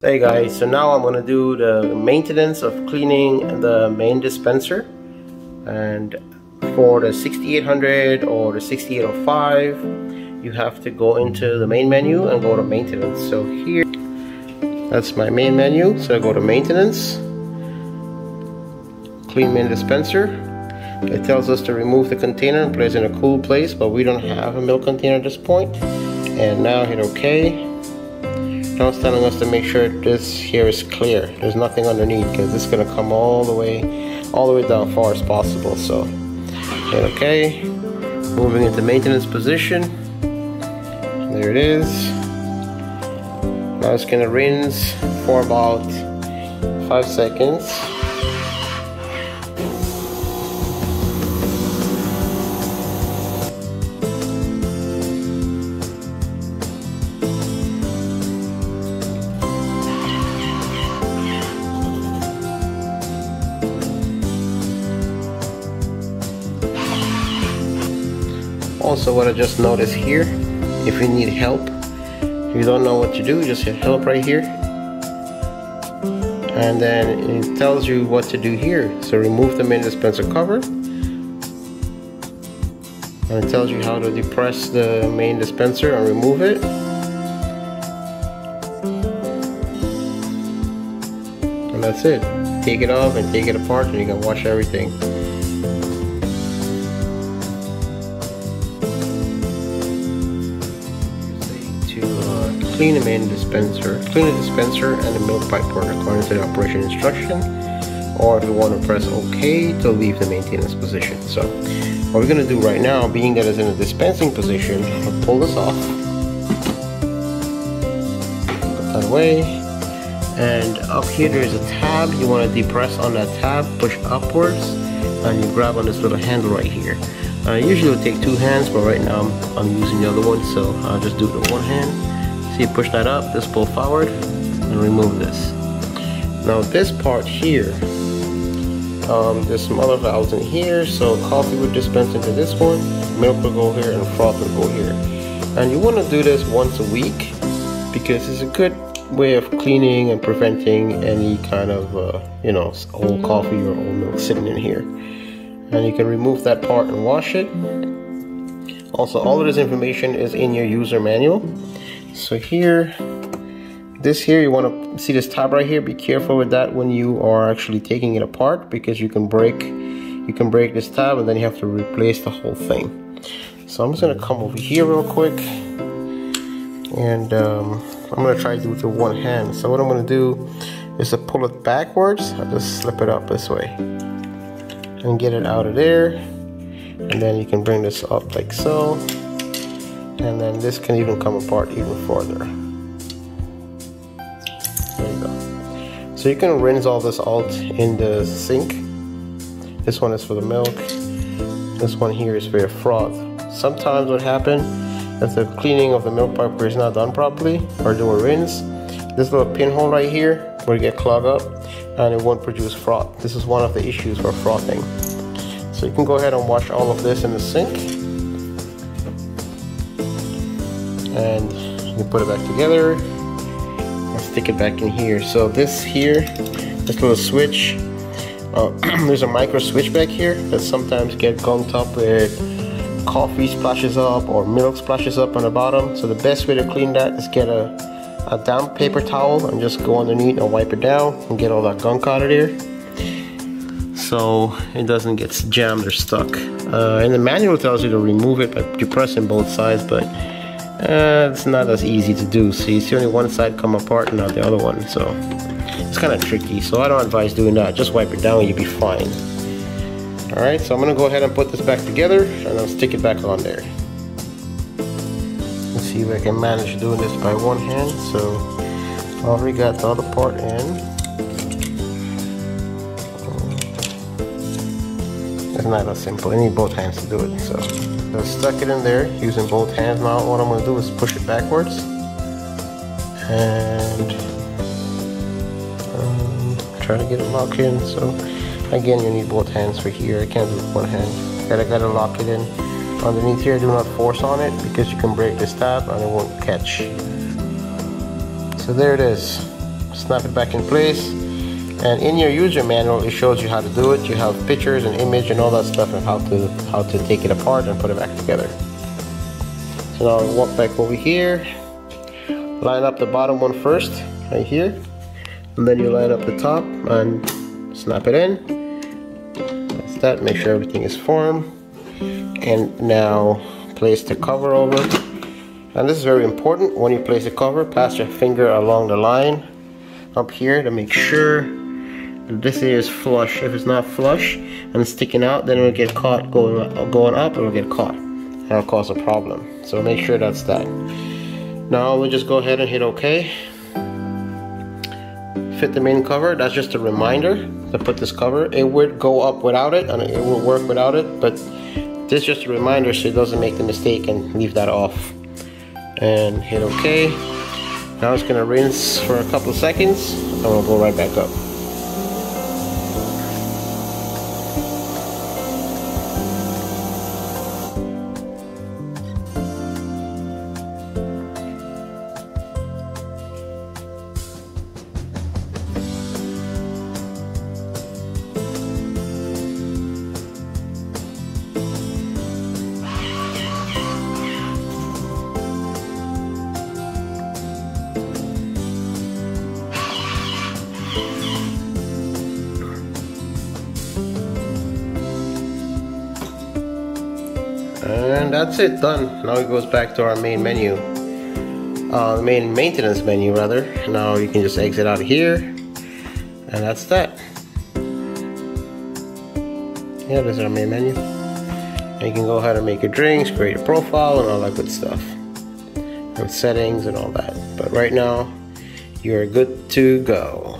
Hey guys, so now I'm going to do the maintenance of cleaning the main dispenser. And for the 6800 or the 6805, you have to go into the main menu and go to maintenance. So here, that's my main menu. So I go to maintenance, clean main dispenser. It tells us to remove the container and place it in a cool place, but we don't have a milk container at this point. And now hit OK. Now it's telling us to make sure this here is clear. There's nothing underneath because it's going to come all the way down far as possible. So hit OK. Moving into maintenance position. There it is. Now it's going to rinse for about 5 seconds. Also, what I just noticed here, if you need help, if you don't know what to do, just hit help right here, and then it tells you what to do here. So remove the main dispenser cover, and it tells you how to depress the main dispenser and remove it. And that's it. Take it off and take it apart and you can wash everything. Clean the main dispenser, clean the dispenser and the milk pipe port according to the operation instruction, or if you want to press OK to leave the maintenance position. So what we're going to do right now, being that it's in a dispensing position, I'll pull this off, put that away, and up here there's a tab. You want to depress on that tab, push upwards, and you grab on this little handle right here. Usually it would take 2 hands, but right now I'm using the other one, so I'll just do it with 1 hand. You push that up, this pull forward, and remove this. Now this part here, there's some other valves in here, so coffee would dispense into this one, milk will go here, and froth will go here. And you want to do this once a week because it's a good way of cleaning and preventing any kind of old coffee or old milk sitting in here. And you can remove that part and wash it. Also, all of this information is in your user manual. So here, you want to see this tab right here. Be careful with that when you are actually taking it apart, because you can break this tab and then you have to replace the whole thing. So I'm just going to come over here real quick, and I'm going to try to do it with 1 hand. So what I'm going to do is to pull it backwards. I'll just slip it up this way and get it out of there, and then you can bring this up like so. And then this can even come apart even further. There you go. So you can rinse all this out in the sink. This one is for the milk. This one here is for your froth. Sometimes what happens, if the cleaning of the milk pipe is not done properly or do a rinse, this little pinhole right here will get clogged up and it won't produce froth. This is one of the issues for frothing. So you can go ahead and wash all of this in the sink. And you put it back together and stick it back in here. So this little switch, there's a micro switch back here that sometimes get gunked up with coffee splashes up or milk splashes up on the bottom. So the best way to clean that is get a damp paper towel and just go underneath and wipe it down and get all that gunk out of there, so it doesn't get jammed or stuck. And the manual tells you to remove it by depressing both sides, but it's not as easy to do. So you see only one side come apart and not the other one, so it's kind of tricky. So I don't advise doing that. Just wipe it down and you'll be fine. Alright, so I'm going to go ahead and put this back together and I'll stick it back on there. Let's see if I can manage doing this by 1 hand. So I already got the other part in. It's not that simple. You need both hands to do it. So I stuck it in there using both hands. Now what I'm going to do is push it backwards and try to get it locked in. So again, you need both hands for here. I can't do it with 1 hand. Gotta lock it in. Underneath here, do not force on it because you can break this tab and it won't catch. So there it is. snap it back in place. And in your user manual, it shows you how to do it. You have pictures and image and all that stuff, and how to take it apart and put it back together. So now I'll walk back over here, line up the bottom one first, right here, and then you line up the top and snap it in. That's that. Make sure everything is formed. And now place the cover over. And this is very important. When you place the cover, pass your finger along the line up here to make sure this area is flush. If it's not flush and sticking out, then it'll get caught going up, it'll get caught. That'll cause a problem. So make sure that's that. Now we'll just go ahead and hit OK. Fit the main cover. That's just a reminder to put this cover. It would go up without it, and it will work without it, but this is just a reminder so it doesn't make the mistake and leave that off. And hit OK. Now it's gonna rinse for a couple of seconds, and we'll go right back up. And that's it, done. Now it goes back to our main menu, the main maintenance menu rather. Now you can just exit out of here, and that's that. Yeah, this is our main menu. And you can go ahead and make your drinks, create a profile, and all that good stuff, and settings and all that. But right now, you're good to go.